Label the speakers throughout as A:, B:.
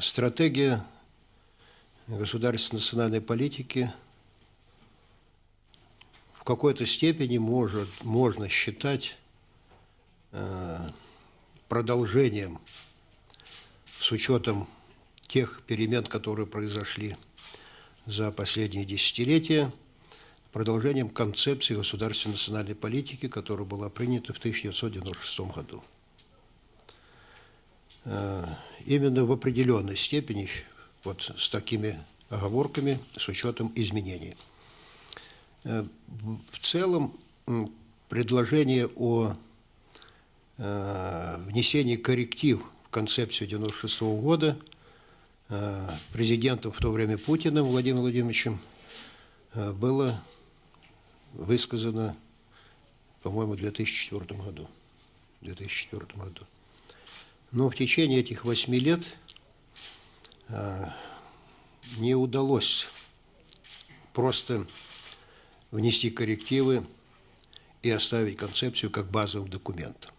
A: Стратегия государственной национальной политики в какой-то степени можно считать продолжением, с учетом тех перемен, которые произошли за последние десятилетия, продолжением концепции государственной национальной политики, которая была принята в 1996 году. Именно в определенной степени, вот с такими оговорками, с учетом изменений. В целом, предложение о внесении корректив в концепцию 1996 года президентом в то время Путиным Владимиром Владимировичем было высказано, по-моему, в 2004 году. Но в течение этих 8 лет не удалось просто внести коррективы и оставить концепцию как базовый документ.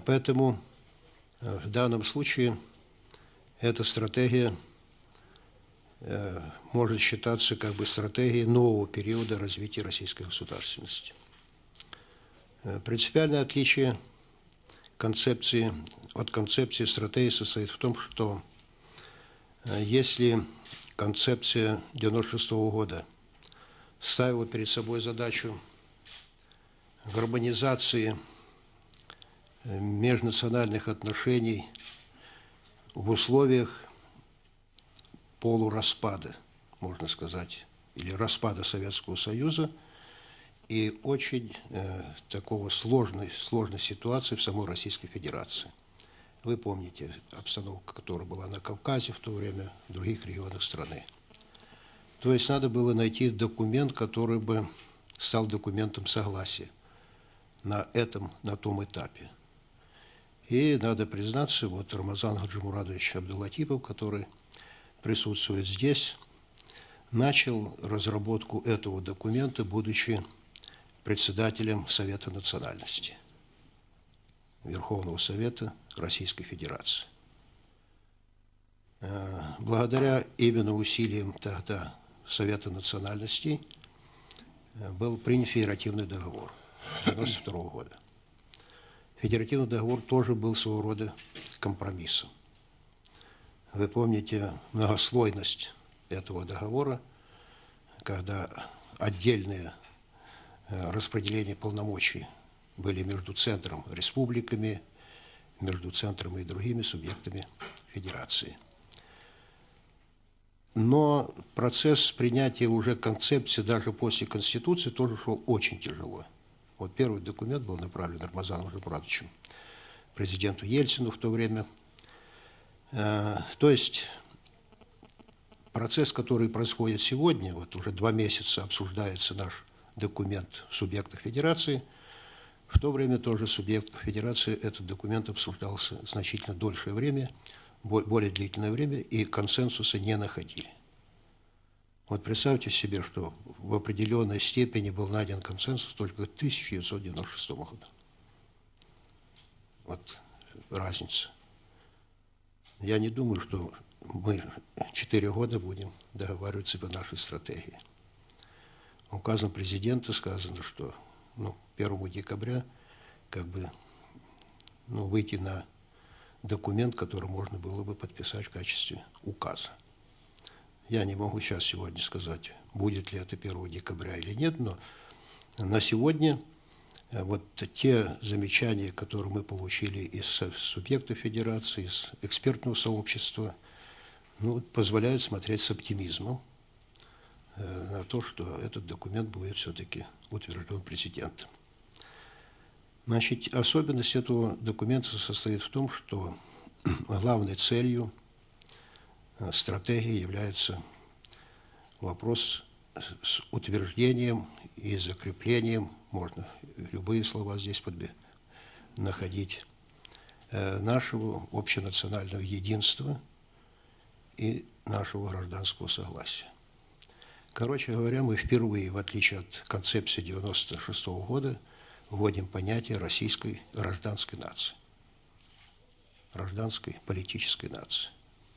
A: Поэтому в данном случае эта стратегия может считаться как бы стратегией нового периода развития российской государственности. Принципиальное отличие концепции от концепции стратегии состоит в том, что если концепция 1996 года ставила перед собой задачу гармонизации межнациональных отношений в условиях полураспада, можно сказать, или распада Советского Союза, и очень такого сложной ситуации в самой Российской Федерации. Вы помните обстановку, которая была на Кавказе в то время, в других регионах страны. То есть надо было найти документ, который бы стал документом согласия на том этапе. И надо признаться, вот Рамазан Хаджимурадович Абдулатипов, который присутствует здесь, начал разработку этого документа, будучи председателем Совета национальности, Верховного Совета Российской Федерации. Благодаря именно усилиям тогда Совета национальностей был принят федеративный договор 1992 года. Федеративный договор тоже был своего рода компромиссом. Вы помните многослойность этого договора, когда отдельные распределения полномочий были между центром, республиками, между центром и другими субъектами федерации. Но процесс принятия уже концепции даже после Конституции тоже шел очень тяжело. Вот первый документ был направлен Рамазаном Хаджимурадовичем, президенту Ельцину в то время. То есть процесс, который происходит сегодня, вот уже 2 месяца обсуждается наш документ в субъектах федерации, в то время тоже в субъектах федерации этот документ обсуждался значительно дольшее время, более длительное время, и консенсуса не находили. Вот представьте себе, что в определенной степени был найден консенсус только в 1996 году. Вот разница. Я не думаю, что мы 4 года будем договариваться по нашей стратегии. Указом президента сказано, что 1 декабря выйти на документ, который можно было бы подписать в качестве указа. Я не могу сегодня сказать, будет ли это 1 декабря или нет, но на сегодня вот те замечания, которые мы получили из субъектов федерации, из экспертного сообщества, позволяют смотреть с оптимизмом на то, что этот документ будет все-таки утвержден президентом. Значит, особенность этого документа состоит в том, что главной целью стратегии является вопрос с утверждением и закреплением, можно любые слова здесь находить, нашего общенационального единства и нашего гражданского согласия. Короче говоря, мы впервые, в отличие от концепции 1996 года, вводим понятие российской гражданской нации. гражданской политической нации.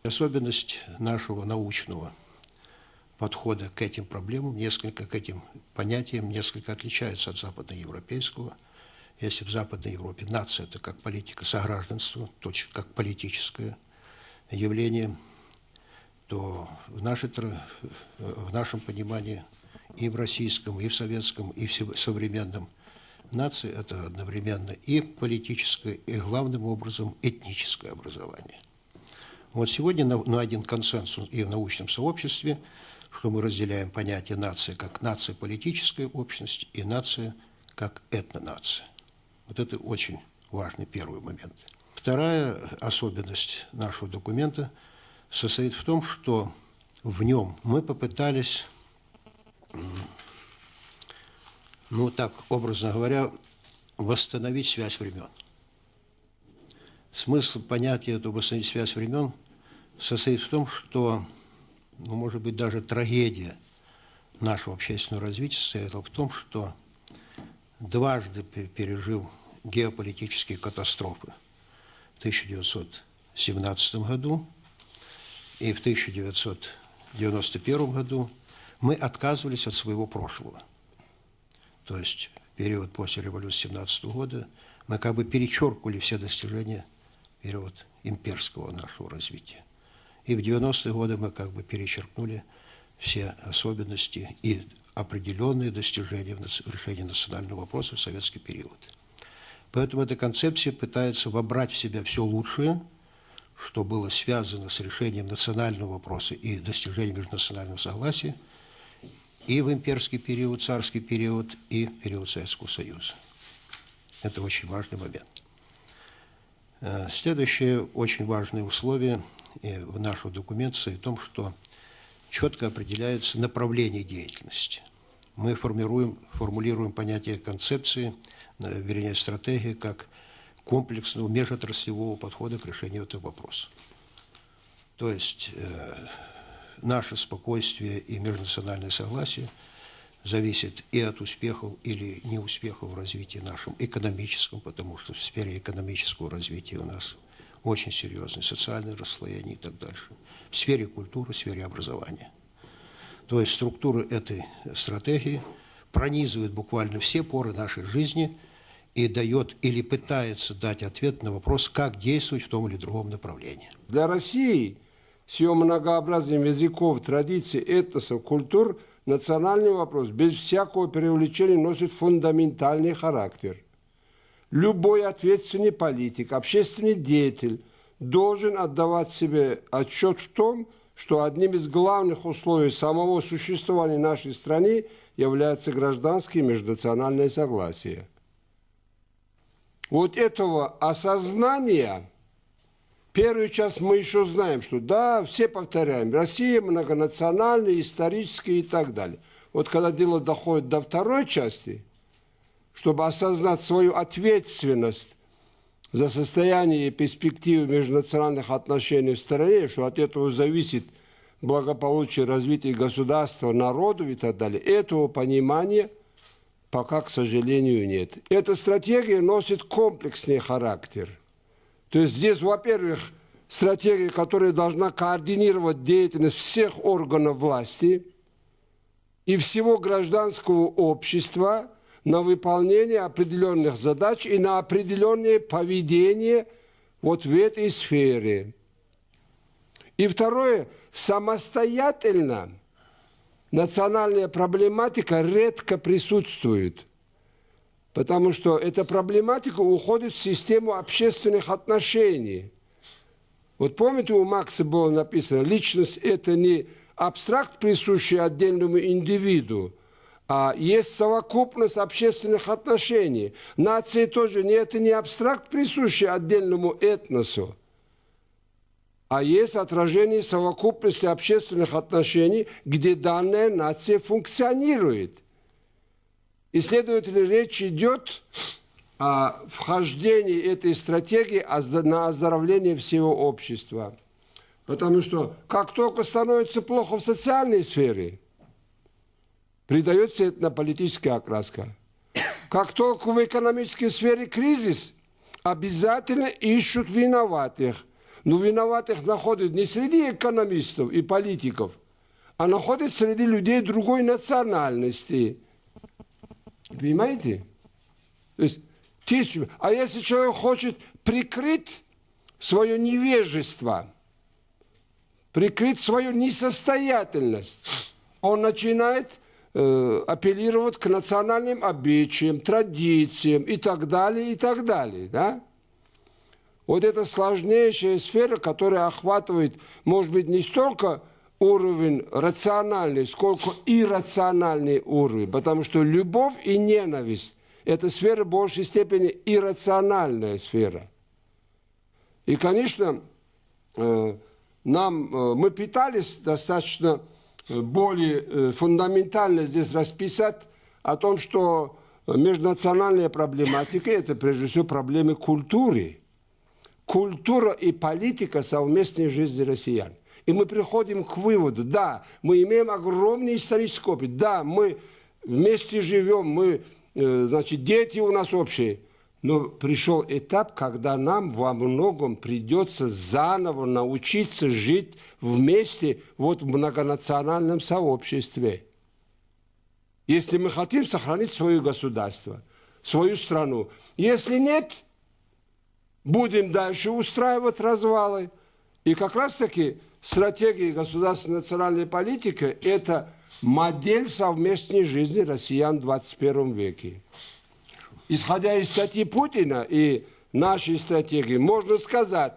A: Особенность нашего научного подхода к этим проблемам, к этим понятиям несколько отличается от западноевропейского. Если в Западной Европе нация – это как политика согражданства, точно как политическое явление, то в нашем понимании и в российском, и в советском, и в современном нация – это одновременно и политическое, и главным образом этническое образование. Вот сегодня найден консенсус и в научном сообществе, что мы разделяем понятие нации как нация политической общности и нация как этнонация. Вот это очень важный первый момент. Вторая особенность нашего документа состоит в том, что в нем мы попытались, ну так, образно говоря, восстановить связь времен. Смысл понятия этого восстановить связь времен состоит в том, что, ну, может быть, даже трагедия нашего общественного развития состояла в том, что дважды пережил геополитические катастрофы в 1917 году и в 1991 году мы отказывались от своего прошлого. То есть в период после революции 1917 года мы как бы перечеркивали все достижения в период имперского нашего развития. И в 90-е годы мы как бы перечеркнули все особенности и определенные достижения в решении национального вопроса в советский период. Поэтому эта концепция пытается вобрать в себя все лучшее, что было связано с решением национального вопроса и достижением межнационального согласия и в имперский период, царский период, и в период Советского Союза. Это очень важный момент. Следующее очень важное условие в нашем документе состоит в том, что четко определяется направление деятельности. Мы формулируем понятие концепции, вернее, стратегии, как комплексного межотраслевого подхода к решению этого вопроса. То есть наше спокойствие и межнациональное согласие зависит и от успехов или неуспехов в развитии нашем экономическом, потому что в сфере экономического развития у нас очень серьезное социальное расслоение и так дальше. В сфере культуры, в сфере образования. То есть структура этой стратегии пронизывает буквально все поры нашей жизни и дает или пытается дать ответ на вопрос, как действовать в том или другом направлении.
B: Для России с ее многообразием языков, традиций, этносов, культур национальный вопрос без всякого преувеличения носит фундаментальный характер. Любой ответственный политик, общественный деятель должен отдавать себе отчет в том, что одним из главных условий самого существования нашей страны является гражданское и межнациональное согласие. Вот этого осознания, первую часть мы еще знаем, что да, все повторяем, Россия многонациональная, историческая и так далее. Вот когда дело доходит до второй части, чтобы осознать свою ответственность за состояние и перспективы межнациональных отношений в стране, что от этого зависит благополучие, развитие государства, народу и так далее, этого понимания пока, к сожалению, нет. Эта стратегия носит комплексный характер. То есть здесь, во-первых, стратегия, которая должна координировать деятельность всех органов власти и всего гражданского общества на выполнение определенных задач и на определенное поведение вот в этой сфере. И второе, самостоятельно национальная проблематика редко присутствует, потому что эта проблематика уходит в систему общественных отношений. Вот помните, у Маркса было написано, личность – это не абстракт, присущий отдельному индивиду, а есть совокупность общественных отношений. Нация тоже это не абстракт, присущий отдельному этносу, а есть отражение совокупности общественных отношений, где данная нация функционирует. И, следовательно, речь идет о вхождении этой стратегии на оздоровление всего общества. Потому что как только становится плохо в социальной сфере, придается этнополитическая окраска. Как только в экономической сфере кризис, обязательно ищут виноватых. Но виноватых находят не среди экономистов и политиков, а находят среди людей другой национальности. Понимаете? То есть, а если человек хочет прикрыть свое невежество, прикрыть свою несостоятельность, он начинает апеллировать к национальным обычаям, традициям и так далее, и так далее. Да? Вот это сложнейшая сфера, которая охватывает, может быть, не столько уровень рациональный, сколько иррациональный уровень, потому что любовь и ненависть – это сфера в большей степени иррациональная сфера. И, конечно, мы пытались достаточно более фундаментально здесь расписать о том, что межнациональная проблематика – это, прежде всего, проблемы культуры. Культура и политика совместной жизни россиян. И мы приходим к выводу, да, мы имеем огромный исторический опыт, да, мы вместе живем, значит, дети у нас общие. Но пришел этап, когда нам во многом придется заново научиться жить вместе вот в многонациональном сообществе. Если мы хотим сохранить свое государство, свою страну. Если нет, будем дальше устраивать развалы. И как раз-таки стратегия государственной национальной политики – это модель совместной жизни россиян в 21 веке. Исходя из статьи Путина и нашей стратегии, можно сказать,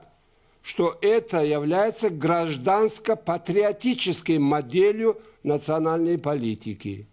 B: что это является гражданско-патриотической моделью национальной политики.